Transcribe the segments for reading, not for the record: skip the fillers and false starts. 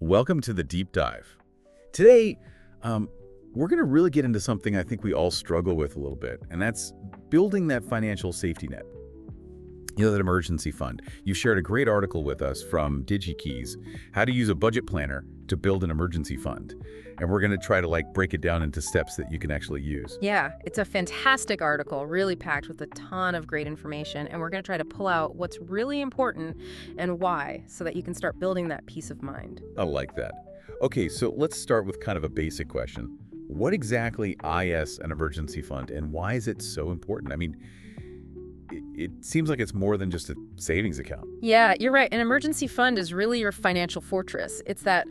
Welcome to the deep dive. Today, we're going to really get into something I think we all struggle with a little bit, and that's building that financial safety net. That emergency fund. You shared a great article with us from DigyKeys, how to use a budget planner to build an emergency fund. And we're going to try to break it down into steps that you can actually use. Yeah, it's a fantastic article, really packed with a ton of great information, and we're going to try to pull out what's really important and why so that you can start building that peace of mind. I like that. Okay, so let's start with kind of a basic question. What exactly is an emergency fund, and why is it so important? I mean, it seems like it's more than just a savings account. Yeah, you're right. An emergency fund is really your financial fortress. It's that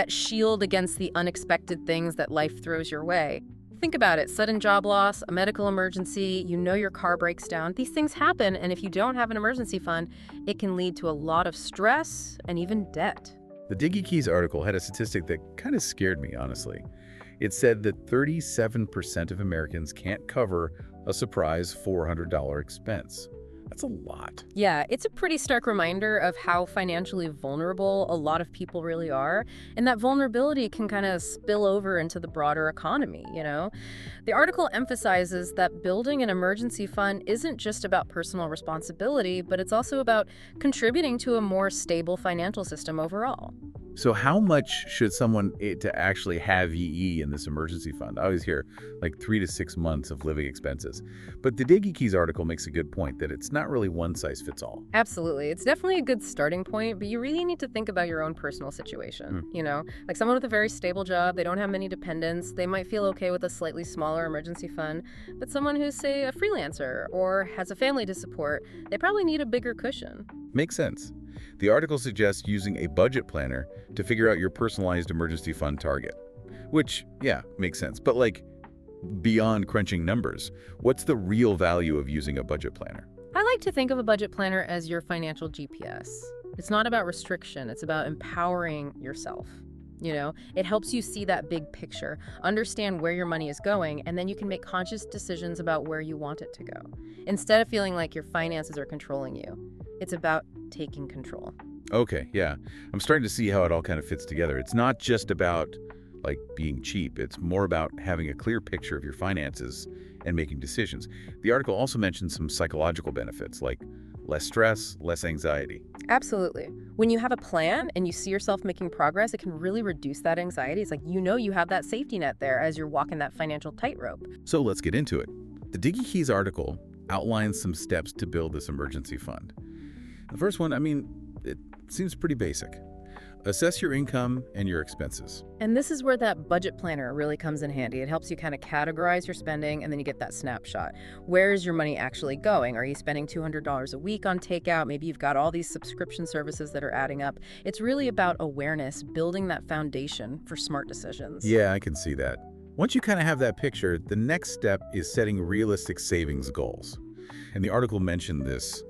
shield against the unexpected things that life throws your way. Think about it. Sudden job loss, a medical emergency, your car breaks down. These things happen, and if you don't have an emergency fund, it can lead to a lot of stress and even debt. The DigyKeys article had a statistic that kind of scared me, honestly. It said that 37% of Americans can't cover a surprise $400 expense. That's a lot. Yeah, it's a pretty stark reminder of how financially vulnerable a lot of people really are, and that vulnerability can kind of spill over into the broader economy. The article emphasizes that building an emergency fund isn't just about personal responsibility, but it's also about contributing to a more stable financial system overall. So how much should someone to actually have EE in this emergency fund? I always hear 3 to 6 months of living expenses. But the DigyKeys article makes a good point that it's not really one size fits all. Absolutely. It's definitely a good starting point, but you really need to think about your own personal situation. Like someone with a very stable job, they don't have many dependents, they might feel okay with a slightly smaller emergency fund. But someone who's, say, a freelancer or has a family to support, they probably need a bigger cushion. Makes sense. The article suggests using a budget planner to figure out your personalized emergency fund target, which, yeah, makes sense. But beyond crunching numbers, what's the real value of using a budget planner? I like to think of a budget planner as your financial GPS. It's not about restriction, it's about empowering yourself. It helps you see that big picture, understand where your money is going, and then you can make conscious decisions about where you want it to go. Instead of feeling like your finances are controlling you, it's about taking control. Okay, yeah. I'm starting to see how it all kind of fits together. It's not just about being cheap. It's more about having a clear picture of your finances and making decisions. The article also mentions some psychological benefits like less stress, less anxiety. Absolutely. When you have a plan and you see yourself making progress, it can really reduce that anxiety. It's like you have that safety net there as you're walking that financial tightrope. So let's get into it. The DigyKeys article outlines some steps to build this emergency fund. The first one, it seems pretty basic. Assess your income and your expenses. And this is where that budget planner really comes in handy. It helps you kind of categorize your spending, and then you get that snapshot. Where is your money actually going? Are you spending $200 a week on takeout? Maybe you've got all these subscription services that are adding up. It's really about awareness, building that foundation for smart decisions. Yeah, I can see that. Once you kind of have that picture, the next step is setting realistic savings goals. And the article mentioned this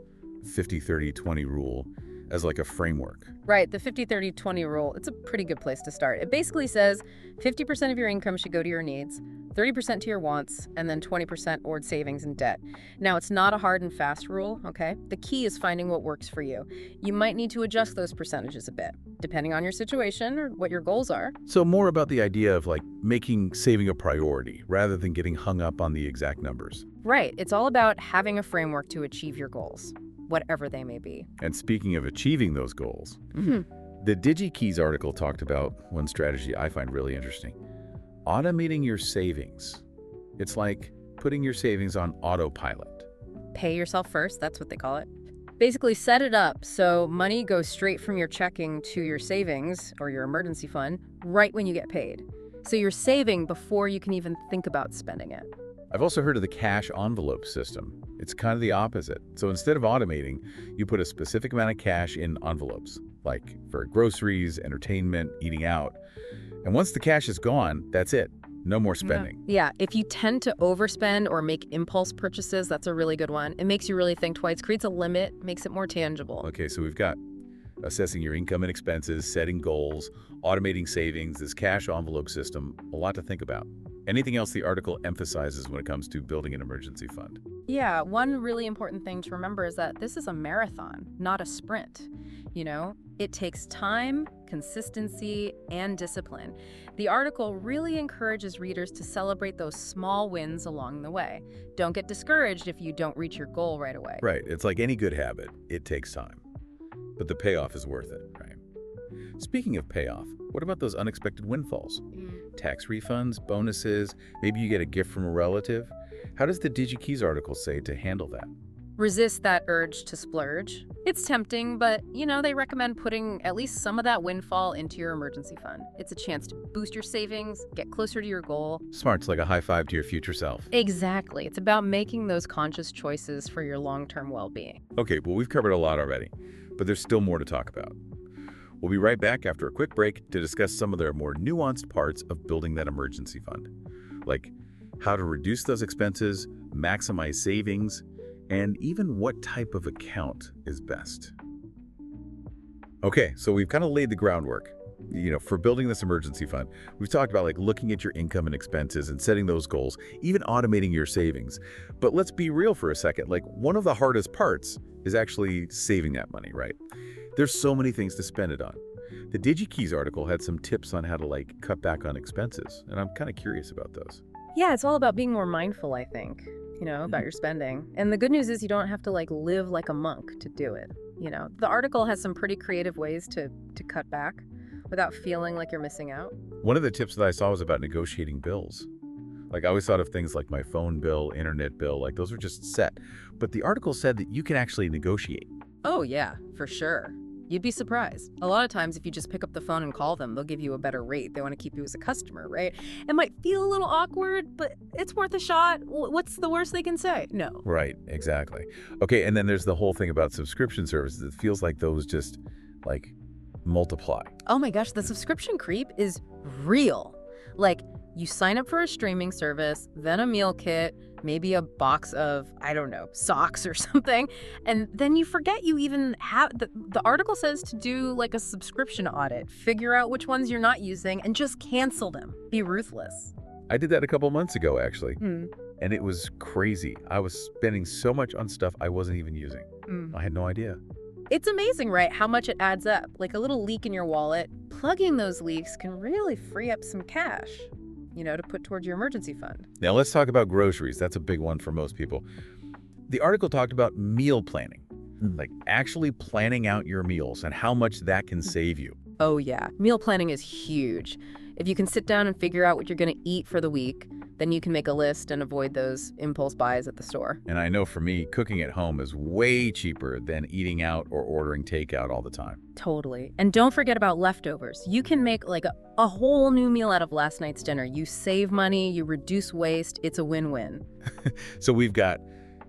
50-30-20 rule as a framework. Right, the 50-30-20 rule, it's a pretty good place to start. It basically says 50% of your income should go to your needs, 30% to your wants, and then 20% toward savings and debt. Now, it's not a hard and fast rule, okay? The key is finding what works for you. You might need to adjust those percentages a bit, depending on your situation or what your goals are. So more about the idea of making saving a priority rather than getting hung up on the exact numbers. Right, it's all about having a framework to achieve your goals, whatever they may be. And speaking of achieving those goals, the DigyKeys article talked about one strategy I find really interesting. Automating your savings. It's like putting your savings on autopilot. Pay yourself first, that's what they call it. Basically, set it up so money goes straight from your checking to your savings or your emergency fund right when you get paid. So you're saving before you can even think about spending it. I've also heard of the cash envelope system. It's kind of the opposite. So instead of automating, you put a specific amount of cash in envelopes, like for groceries, entertainment, eating out. And once the cash is gone, that's it. No more spending. Yeah, if you tend to overspend or make impulse purchases, that's a really good one. It makes you really think twice, creates a limit, makes it more tangible. Okay, so we've got assessing your income and expenses, setting goals, automating savings, this cash envelope system, a lot to think about. Anything else the article emphasizes when it comes to building an emergency fund? Yeah, one really important thing to remember is that this is a marathon, not a sprint. It takes time, consistency, and discipline. The article really encourages readers to celebrate those small wins along the way. Don't get discouraged if you don't reach your goal right away. Right. It's like any good habit. It takes time. But the payoff is worth it, right? Speaking of payoff, what about those unexpected windfalls? Tax refunds, bonuses, maybe you get a gift from a relative? How does the DigyKeys article say to handle that? Resist that urge to splurge. It's tempting, but, they recommend putting at least some of that windfall into your emergency fund. It's a chance to boost your savings, get closer to your goal. Smart. It's like a high five to your future self. Exactly. It's about making those conscious choices for your long-term well-being. Okay, well, we've covered a lot already, but there's still more to talk about. We'll be right back after a quick break to discuss some of the more nuanced parts of building that emergency fund, like how to reduce those expenses, maximize savings, and even what type of account is best. Okay, so we've kind of laid the groundwork, for building this emergency fund. We've talked about looking at your income and expenses and setting those goals, even automating your savings. But let's be real for a second. One of the hardest parts is actually saving that money, right? There's so many things to spend it on. The DigyKeys article had some tips on how to cut back on expenses, and I'm kind of curious about those. Yeah, it's all about being more mindful, I think, about your spending. And the good news is you don't have to live like a monk to do it. The article has some pretty creative ways to cut back without feeling like you're missing out. One of the tips that I saw was about negotiating bills. I always thought of things like my phone bill, internet bill, those are just set. But the article said that you can actually negotiate. Oh, yeah, for sure. You'd be surprised. A lot of times, if you just pick up the phone and call them, they'll give you a better rate. They want to keep you as a customer, right? It might feel a little awkward, but it's worth a shot. What's the worst they can say? No. Right, exactly. Okay, and then there's the whole thing about subscription services. It feels like those just, multiply. Oh my gosh, the subscription creep is real. You sign up for a streaming service, then a meal kit, maybe a box of, socks or something, and then you forget you even have, the article says to do a subscription audit, figure out which ones you're not using, and just cancel them. Be ruthless. I did that a couple months ago, actually, and it was crazy. I was spending so much on stuff I wasn't even using. I had no idea. It's amazing, right, how much it adds up. A little leak in your wallet, plugging those leaks can really free up some cash, to put towards your emergency fund. Now let's talk about groceries. That's a big one for most people. The article talked about meal planning, actually planning out your meals and how much that can save you. Oh yeah, meal planning is huge. If you can sit down and figure out what you're going to eat for the week, then you can make a list and avoid those impulse buys at the store. And I know for me, cooking at home is way cheaper than eating out or ordering takeout all the time. Totally. And don't forget about leftovers. You can make a whole new meal out of last night's dinner. You save money, you reduce waste. It's a win-win. So we've got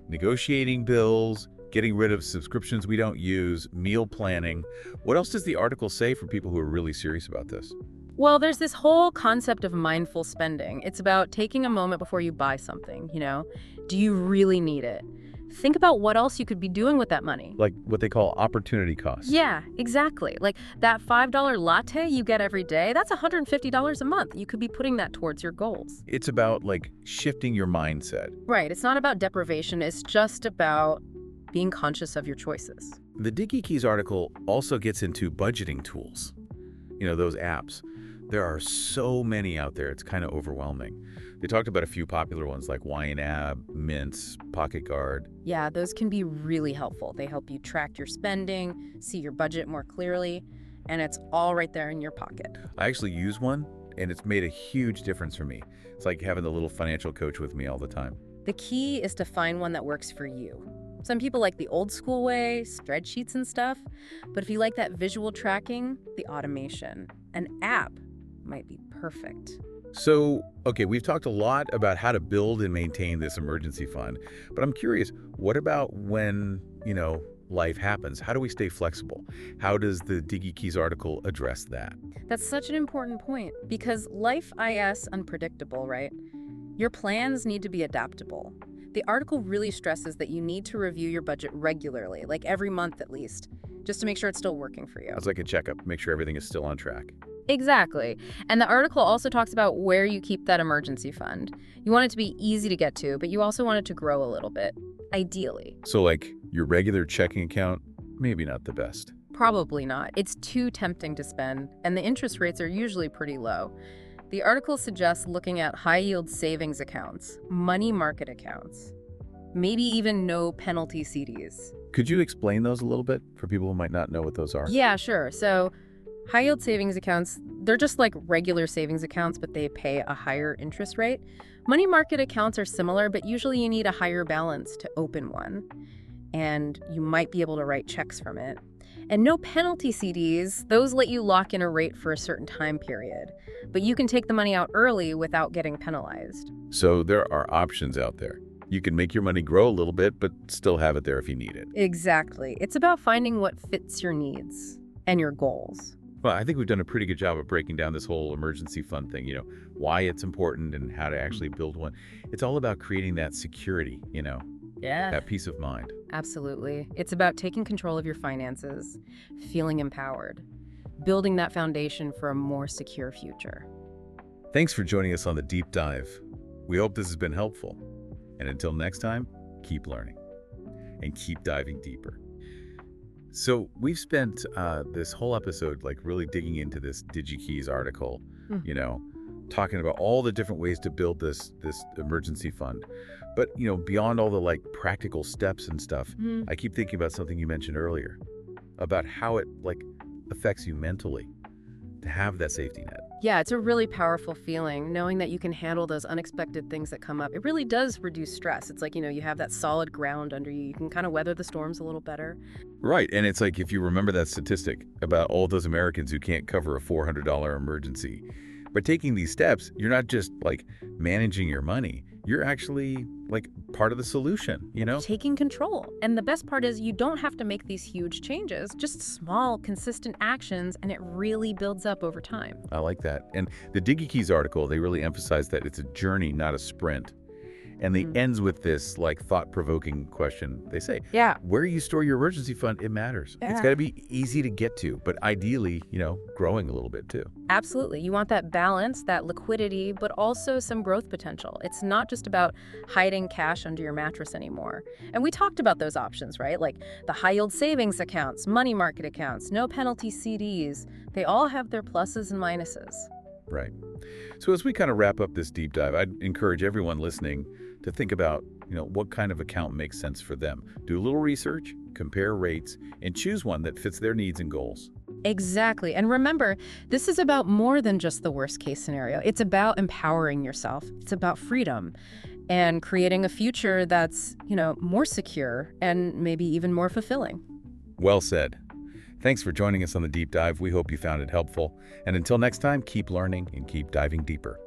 negotiating bills, getting rid of subscriptions we don't use, meal planning. What else does the article say for people who are really serious about this? Well, there's this whole concept of mindful spending. It's about taking a moment before you buy something, Do you really need it? Think about what else you could be doing with that money. Like what they call opportunity costs. Yeah, exactly. That $5 latte you get every day, that's $150 a month. You could be putting that towards your goals. It's about shifting your mindset. Right. It's not about deprivation. It's just about being conscious of your choices. The DigyKeys article also gets into budgeting tools. Those apps. There are so many out there, it's kind of overwhelming. They talked about a few popular ones like YNAB, Mint, Pocket Guard. Yeah, those can be really helpful. They help you track your spending, see your budget more clearly, and it's all right there in your pocket. I actually use one, and it's made a huge difference for me. It's like having the little financial coach with me all the time. The key is to find one that works for you. Some people like the old school way, spreadsheets and stuff, but if you like that visual tracking, the automation, an app might be perfect. So, okay, we've talked a lot about how to build and maintain this emergency fund, but I'm curious, what about when, life happens? How do we stay flexible? How does the DigyKeys article address that? That's such an important point because life is unpredictable, right? Your plans need to be adaptable. The article really stresses that you need to review your budget regularly, every month at least, just to make sure it's still working for you. It's like a checkup, make sure everything is still on track. Exactly. And the article also talks about where you keep that emergency fund. You want it to be easy to get to, but you also want it to grow a little bit, ideally. So like your regular checking account, maybe not the best. Probably not. It's too tempting to spend, and the interest rates are usually pretty low. The article suggests looking at high-yield savings accounts, money market accounts, maybe even no penalty CDs. Could you explain those a little bit for people who might not know what those are? Yeah, sure. So high-yield savings accounts, they're just like regular savings accounts, but they pay a higher interest rate. Money market accounts are similar, but usually you need a higher balance to open one, and you might be able to write checks from it. And no penalty CDs, those let you lock in a rate for a certain time period, but you can take the money out early without getting penalized. So there are options out there. You can make your money grow a little bit, but still have it there if you need it. Exactly. It's about finding what fits your needs and your goals. Well, I think we've done a pretty good job of breaking down this whole emergency fund thing, why it's important and how to actually build one. It's all about creating that security, Yeah. that peace of mind. Absolutely. It's about taking control of your finances, feeling empowered, building that foundation for a more secure future. Thanks for joining us on the deep dive. We hope this has been helpful. And until next time, keep learning and keep diving deeper. So we've spent this whole episode really digging into this DigyKeys article, talking about all the different ways to build this emergency fund. But, beyond all the practical steps and stuff, I keep thinking about something you mentioned earlier, about how it affects you mentally to have that safety net. Yeah, it's a really powerful feeling, knowing that you can handle those unexpected things that come up. It really does reduce stress. It's like, you have that solid ground under you. You can kind of weather the storms a little better. Right. And it's like if you remember that statistic about all those Americans who can't cover a $400 emergency. By taking these steps, you're not just managing your money. You're actually part of the solution, Taking control. And the best part is you don't have to make these huge changes, just small, consistent actions, and it really builds up over time. I like that. And the DigyKeys article, they really emphasize that it's a journey, not a sprint. And they ends with this thought-provoking question. They say, Yeah. where you store your emergency fund, it matters. Yeah. It's got to be easy to get to, but ideally, growing a little bit too. Absolutely. You want that balance, that liquidity, but also some growth potential. It's not just about hiding cash under your mattress anymore. And we talked about those options, right? Like the high-yield savings accounts, money market accounts, no penalty CDs. They all have their pluses and minuses. Right. So as we kind of wrap up this deep dive, I'd encourage everyone listening to think about, what kind of account makes sense for them. Do a little research, compare rates, and choose one that fits their needs and goals. Exactly. And remember, this is about more than just the worst case scenario. It's about empowering yourself. It's about freedom and creating a future that's, more secure and maybe even more fulfilling. Well said. Thanks for joining us on the deep dive. We hope you found it helpful. And until next time, keep learning and keep diving deeper.